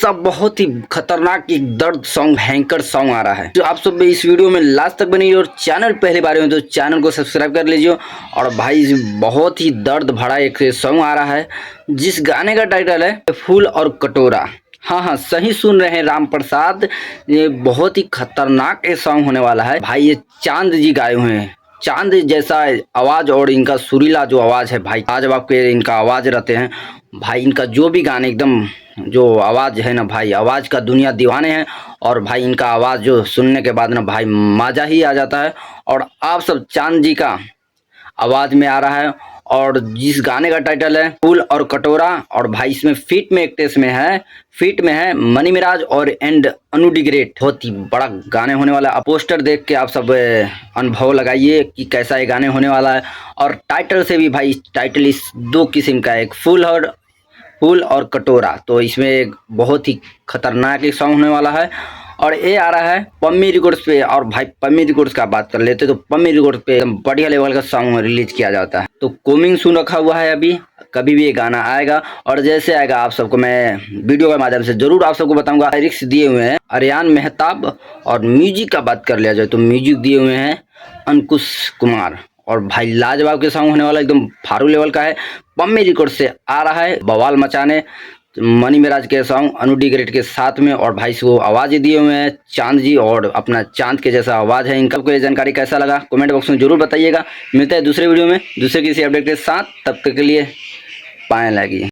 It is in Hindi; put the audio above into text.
सब बहुत ही खतरनाक एक दर्द सॉन्ग भयंकर सॉन्ग आ रहा है जो आप सब इस वीडियो में लास्ट तक बनिए और चैनल पहली बार हो तो चैनल को सब्सक्राइब कर लीजिए। और भाई बहुत ही दर्द भरा एक सॉन्ग आ रहा है जिस गाने का टाइटल है फूल और कटोरा। हाँ हाँ सही सुन रहे हैं राम प्रसाद, ये बहुत ही खतरनाक ये सॉन्ग होने वाला है भाई। ये चांद जी गाए हुए हैं, चांद जैसा आवाज और इनका सुरीला जो आवाज है भाई, लाजवाब के इनका आवाज रहते हैं भाई। इनका जो भी गाने एकदम जो आवाज़ है ना भाई, आवाज़ का दुनिया दीवाने हैं। और भाई इनका आवाज़ जो सुनने के बाद ना भाई मज़ा ही आ जाता है। और आप सब चांद जी का आवाज़ में आ रहा है और जिस गाने का टाइटल है फूल और कटोरा। और भाई इसमें फीट में है मनी मिराज और एंड अनु डी ग्रेट। बहुत ही बड़ा गाने होने वाला है। पोस्टर देख के आप सब अनुभव लगाइए कि कैसा ये गाने होने वाला है। और टाइटल से भी भाई, टाइटल इस दो किस्म का है, एक फूल और कटोरा। तो इसमें एक बहुत ही खतरनाक एक सॉन्ग होने वाला है और ये आ रहा है पम्मी रिकॉर्ड्स पे। और भाई पम्मी रिकॉर्ड्स का बात कर लेते तो पम्मी रिकॉर्ड्स पे बढ़िया लेवल का सॉन्ग रिलीज किया जाता है। तो कोमिंग सुन रखा हुआ है अभी, कभी भी ये गाना आएगा और जैसे आएगा आप सबको मैं वीडियो के माध्यम से जरूर आप सबको बताऊंगा। लिरिक्स दिए हुए हैं आर्यन मेहताब और म्यूजिक का बात कर लिया जाए तो म्यूजिक दिए हुए हैं अंकुश कुमार। और भाई लाजवाब के सॉन्ग होने वाला एकदम फारू लेवल का है। पम्मी रिकॉर्ड से आ रहा है बवाल मचाने मनी मिराज के सॉन्ग अनु डी ग्रेट के साथ में। और भाई को आवाज़ दिए हुए हैं चांद जी और अपना चांद के जैसा आवाज़ है इनका। को ये जानकारी कैसा लगा कमेंट बॉक्स में जरूर बताइएगा। मिलते हैं दूसरे वीडियो में दूसरे किसी अपडेट के साथ, तब तक के लिए पाए लगी।